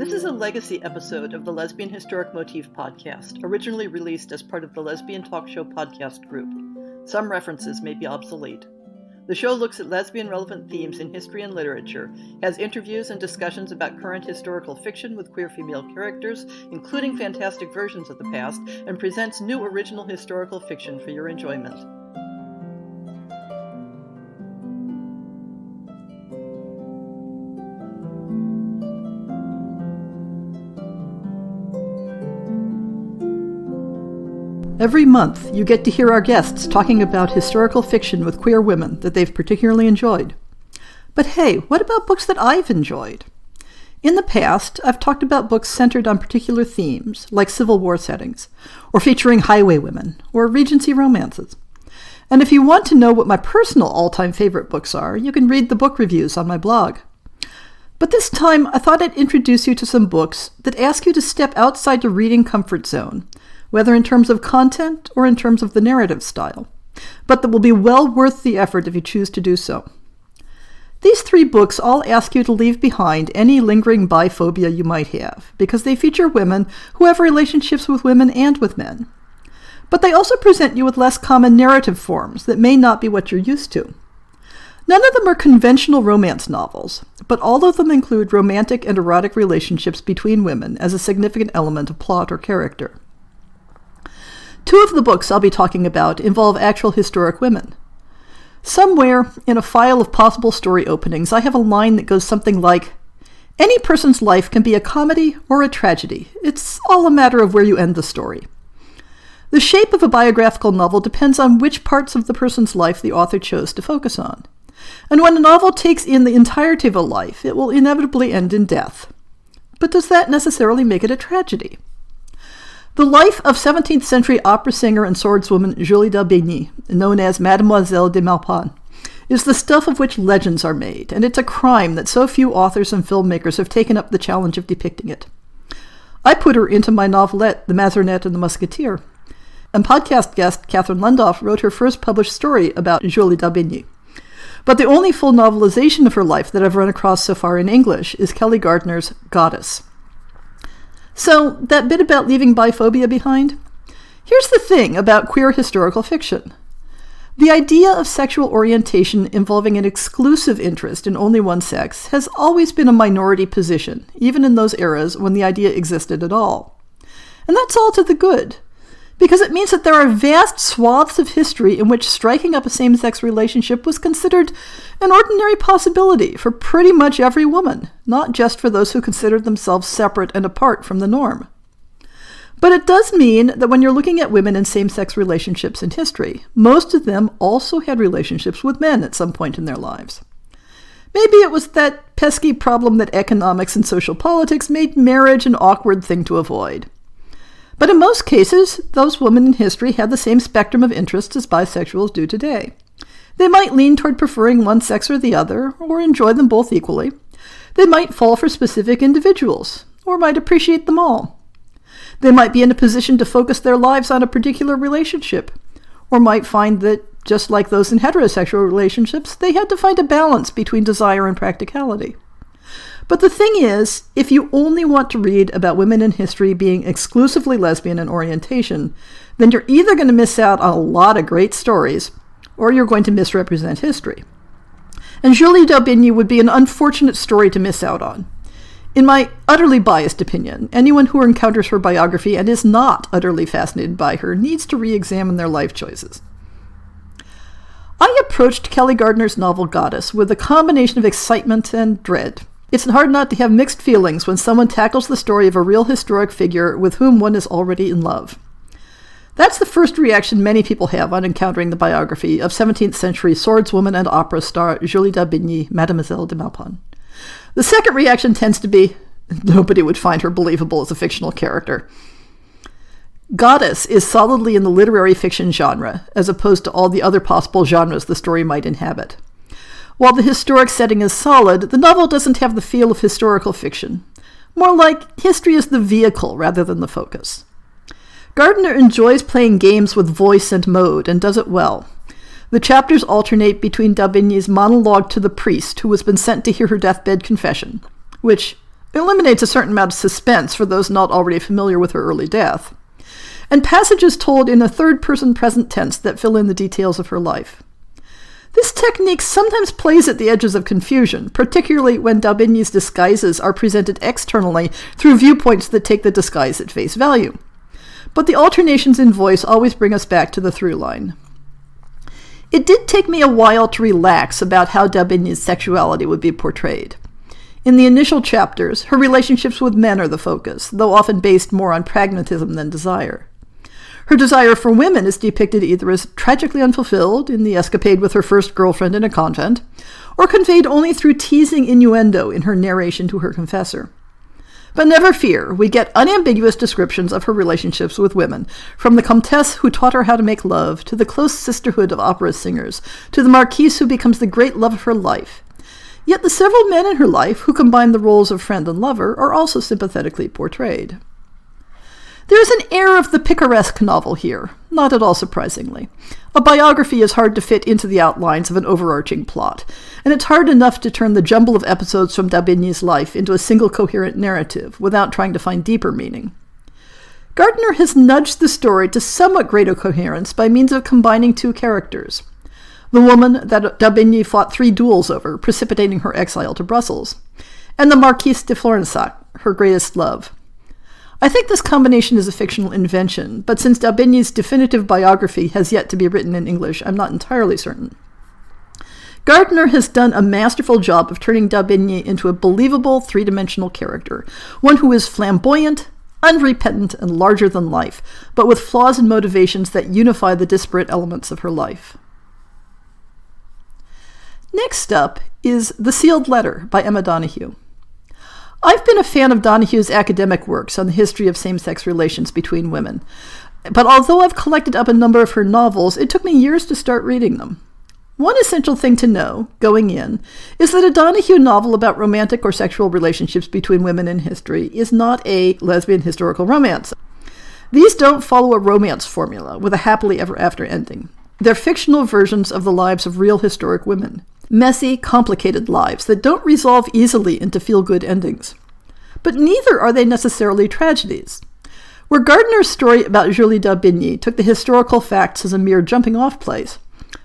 This is a legacy episode of the Lesbian Historic Motif podcast, originally released as part of the Lesbian Talk Show podcast group. Some references may be obsolete. The show looks at lesbian-relevant themes in history and literature, has interviews and discussions about current historical fiction with queer female characters, including fantastic versions of the past, and presents new original historical fiction for your enjoyment. Every month, you get to hear our guests talking about historical fiction with queer women that they've particularly enjoyed. But hey, what about books that I've enjoyed? In the past, I've talked about books centered on particular themes, like Civil War settings, or featuring highwaywomen, or Regency romances. And if you want to know what my personal all-time favorite books are, you can read the book reviews on my blog. But this time, I thought I'd introduce you to some books that ask you to step outside the reading comfort zone, whether in terms of content or in terms of the narrative style, but that will be well worth the effort if you choose to do so. These three books all ask you to leave behind any lingering biphobia you might have, because they feature women who have relationships with women and with men. But they also present you with less common narrative forms that may not be what you're used to. None of them are conventional romance novels, but all of them include romantic and erotic relationships between women as a significant element of plot or character. Two of the books I'll be talking about involve actual historic women. Somewhere in a file of possible story openings, I have a line that goes something like, "Any person's life can be a comedy or a tragedy. It's all a matter of where you end the story." The shape of a biographical novel depends on which parts of the person's life the author chose to focus on. And when a novel takes in the entirety of a life, it will inevitably end in death. But does that necessarily make it a tragedy? The life of 17th century opera singer and swordswoman Julie d'Aubigny, known as Mademoiselle de Maupin, is the stuff of which legends are made, and it's a crime that so few authors and filmmakers have taken up the challenge of depicting it. I put her into my novelette, The Mazarinette and the Musketeer, and podcast guest Catherine Lundoff wrote her first published story about Julie d'Aubigny. But the only full novelization of her life that I've run across so far in English is Kelly Gardner's Goddess. So, that bit about leaving biphobia behind? Here's the thing about queer historical fiction. The idea of sexual orientation involving an exclusive interest in only one sex has always been a minority position, even in those eras when the idea existed at all. And that's all to the good, because it means that there are vast swaths of history in which striking up a same-sex relationship was considered an ordinary possibility for pretty much every woman, not just for those who considered themselves separate and apart from the norm. But it does mean that when you're looking at women in same-sex relationships in history, most of them also had relationships with men at some point in their lives. Maybe it was that pesky problem that economics and social politics made marriage an awkward thing to avoid. But in most cases, those women in history had the same spectrum of interests as bisexuals do today. They might lean toward preferring one sex or the other, or enjoy them both equally. They might fall for specific individuals, or might appreciate them all. They might be in a position to focus their lives on a particular relationship, or might find that, just like those in heterosexual relationships, they had to find a balance between desire and practicality. But the thing is, if you only want to read about women in history being exclusively lesbian in orientation, then you're either going to miss out on a lot of great stories, or you're going to misrepresent history. And Julie d'Aubigny would be an unfortunate story to miss out on. In my utterly biased opinion, anyone who encounters her biography and is not utterly fascinated by her needs to re-examine their life choices. I approached Kelly Gardner's novel Goddess with a combination of excitement and dread. It's hard not to have mixed feelings when someone tackles the story of a real historic figure with whom one is already in love. That's the first reaction many people have on encountering the biography of 17th century swordswoman and opera star Julie d'Aubigny, Mademoiselle de Maupin. The second reaction tends to be, nobody would find her believable as a fictional character. Goddess is solidly in the literary fiction genre, as opposed to all the other possible genres the story might inhabit. While the historic setting is solid, the novel doesn't have the feel of historical fiction. More like history is the vehicle rather than the focus. Gardner enjoys playing games with voice and mode, and does it well. The chapters alternate between d'Aubigny's monologue to the priest who has been sent to hear her deathbed confession, which, eliminates a certain amount of suspense for those not already familiar with her early death, and passages told in a third-person present tense that fill in the details of her life. This technique sometimes plays at the edges of confusion, particularly when D'Aubigny's disguises are presented externally through viewpoints that take the disguise at face value. But the alternations in voice always bring us back to the through line. It did take me a while to relax about how D'Aubigny's sexuality would be portrayed. In the initial chapters, her relationships with men are the focus, though often based more on pragmatism than desire. Her desire for women is depicted either as tragically unfulfilled in the escapade with her first girlfriend in a convent, or conveyed only through teasing innuendo in her narration to her confessor. But never fear, we get unambiguous descriptions of her relationships with women, from the comtesse who taught her how to make love, to the close sisterhood of opera singers, to the marquise who becomes the great love of her life. Yet the several men in her life who combine the roles of friend and lover are also sympathetically portrayed. There is an air of the picaresque novel here, not at all surprisingly. A biography is hard to fit into the outlines of an overarching plot, and it's hard enough to turn the jumble of episodes from D'Aubigny's life into a single coherent narrative without trying to find deeper meaning. Gardner has nudged the story to somewhat greater coherence by means of combining two characters. The woman that D'Aubigny fought 3 duels over, precipitating her exile to Brussels, and the Marquise de Florensac, her greatest love. I think this combination is a fictional invention, but since D'Aubigny's definitive biography has yet to be written in English, I'm not entirely certain. Gardner has done a masterful job of turning D'Aubigny into a believable three-dimensional character, one who is flamboyant, unrepentant, and larger than life, but with flaws and motivations that unify the disparate elements of her life. Next up is The Sealed Letter by Emma Donoghue. I've been a fan of Donoghue's academic works on the history of same-sex relations between women, but although I've collected up a number of her novels, it took me years to start reading them. One essential thing to know, going in, is that a Donoghue novel about romantic or sexual relationships between women in history is not a lesbian historical romance. These don't follow a romance formula with a happily ever after ending. They're fictional versions of the lives of real historic women. Messy, complicated lives that don't resolve easily into feel-good endings. But neither are they necessarily tragedies. Where Gardner's story about Julie d'Aubigny took the historical facts as a mere jumping-off place,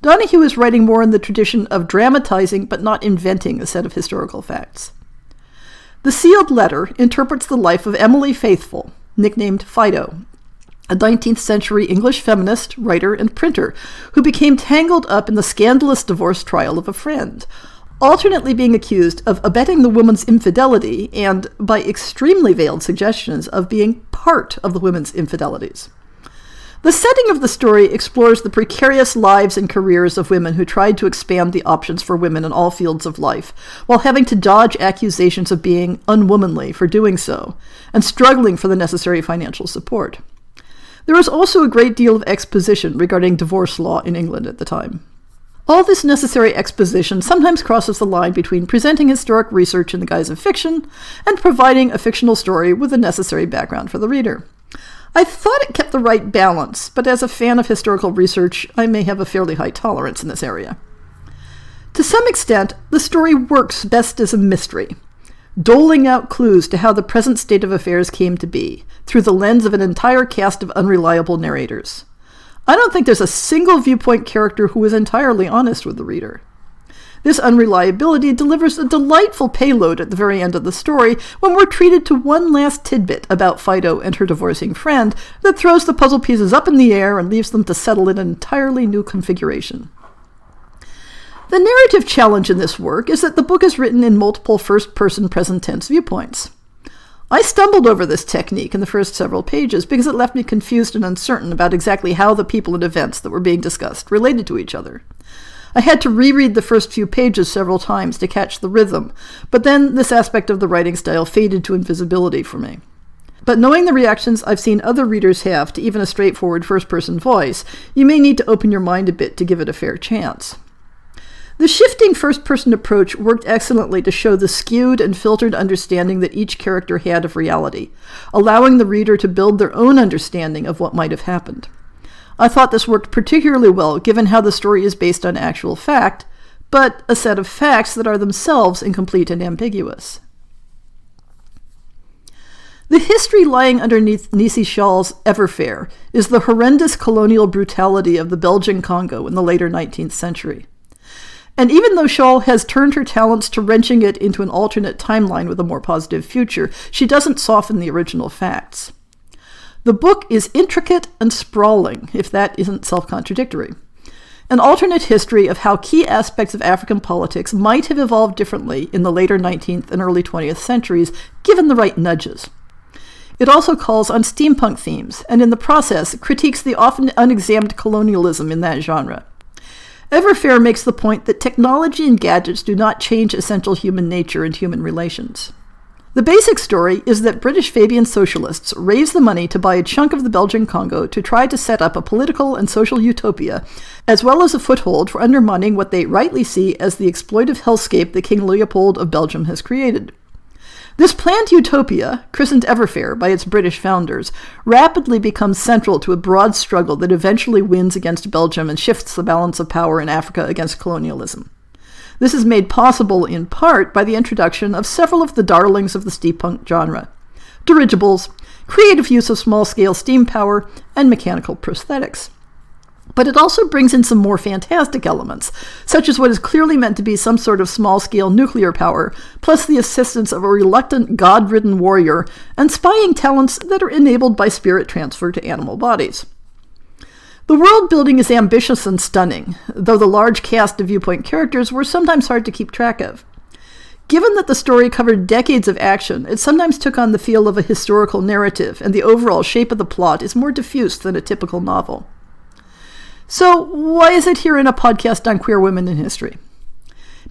Donoghue is writing more in the tradition of dramatizing but not inventing a set of historical facts. The Sealed Letter interprets the life of Emily Faithfull, nicknamed Fido, a 19th century English feminist, writer, and printer who became tangled up in the scandalous divorce trial of a friend, alternately being accused of abetting the woman's infidelity and, by extremely veiled suggestions, of being part of the women's infidelities. The setting of the story explores the precarious lives and careers of women who tried to expand the options for women in all fields of life, while having to dodge accusations of being unwomanly for doing so, and struggling for the necessary financial support. There was also a great deal of exposition regarding divorce law in England at the time. All this necessary exposition sometimes crosses the line between presenting historic research in the guise of fiction and providing a fictional story with the necessary background for the reader. I thought it kept the right balance, but as a fan of historical research, I may have a fairly high tolerance in this area. To some extent, the story works best as a mystery, doling out clues to how the present state of affairs came to be, through the lens of an entire cast of unreliable narrators. I don't think there's a single viewpoint character who is entirely honest with the reader. This unreliability delivers a delightful payload at the very end of the story when we're treated to one last tidbit about Fido and her divorcing friend that throws the puzzle pieces up in the air and leaves them to settle in an entirely new configuration. The narrative challenge in this work is that the book is written in multiple first-person present-tense viewpoints. I stumbled over this technique in the first several pages because it left me confused and uncertain about exactly how the people and events that were being discussed related to each other. I had to reread the first few pages several times to catch the rhythm, but then this aspect of the writing style faded to invisibility for me. But knowing the reactions I've seen other readers have to even a straightforward first-person voice, you may need to open your mind a bit to give it a fair chance. The shifting first-person approach worked excellently to show the skewed and filtered understanding that each character had of reality, allowing the reader to build their own understanding of what might have happened. I thought this worked particularly well given how the story is based on actual fact, but a set of facts that are themselves incomplete and ambiguous. The history lying underneath Nisi Shaw's Everfair is the horrendous colonial brutality of the Belgian Congo in the later 19th century. And even though Shaw has turned her talents to wrenching it into an alternate timeline with a more positive future, she doesn't soften the original facts. The book is intricate and sprawling, if that isn't self-contradictory. An alternate history of how key aspects of African politics might have evolved differently in the later 19th and early 20th centuries, given the right nudges. It also calls on steampunk themes, and in the process critiques the often unexamined colonialism in that genre. Everfair makes the point that technology and gadgets do not change essential human nature and human relations. The basic story is that British Fabian socialists raise the money to buy a chunk of the Belgian Congo to try to set up a political and social utopia, as well as a foothold for undermining what they rightly see as the exploitive hellscape that King Leopold of Belgium has created. This planned utopia, christened Everfair by its British founders, rapidly becomes central to a broad struggle that eventually wins against Belgium and shifts the balance of power in Africa against colonialism. This is made possible in part by the introduction of several of the darlings of the steampunk genre: dirigibles, creative use of small-scale steam power, and mechanical prosthetics. But it also brings in some more fantastic elements, such as what is clearly meant to be some sort of small-scale nuclear power, plus the assistance of a reluctant, god-ridden warrior, and spying talents that are enabled by spirit transfer to animal bodies. The world building is ambitious and stunning, though the large cast of viewpoint characters were sometimes hard to keep track of. Given that the story covered decades of action, it sometimes took on the feel of a historical narrative, and the overall shape of the plot is more diffuse than a typical novel. So, why is it here in a podcast on queer women in history?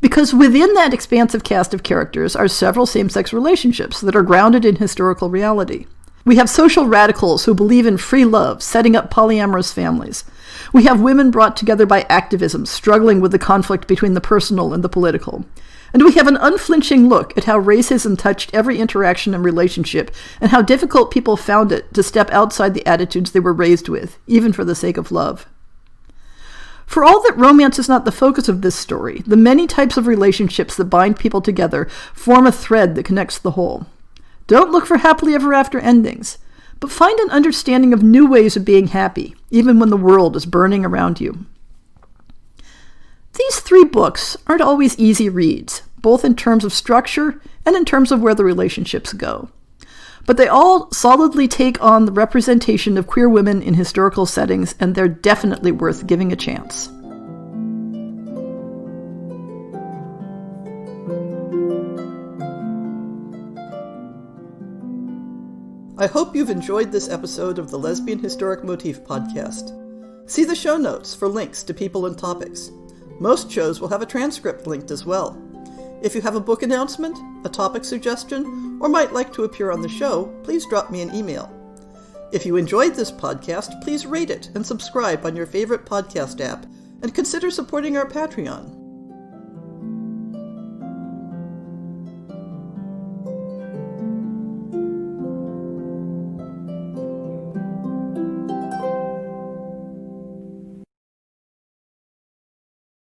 Because within that expansive cast of characters are several same-sex relationships that are grounded in historical reality. We have social radicals who believe in free love, setting up polyamorous families. We have women brought together by activism, struggling with the conflict between the personal and the political. And we have an unflinching look at how racism touched every interaction and relationship, and how difficult people found it to step outside the attitudes they were raised with, even for the sake of love. For all that romance is not the focus of this story, the many types of relationships that bind people together form a thread that connects the whole. Don't look for happily ever after endings, but find an understanding of new ways of being happy, even when the world is burning around you. These 3 books aren't always easy reads, both in terms of structure and in terms of where the relationships go. But they all solidly take on the representation of queer women in historical settings, and they're definitely worth giving a chance. I hope you've enjoyed this episode of the Lesbian Historic Motif Podcast. See the show notes for links to people and topics. Most shows will have a transcript linked as well. If you have a book announcement, a topic suggestion, or might like to appear on the show, please drop me an email. If you enjoyed this podcast, please rate it and subscribe on your favorite podcast app, and consider supporting our Patreon.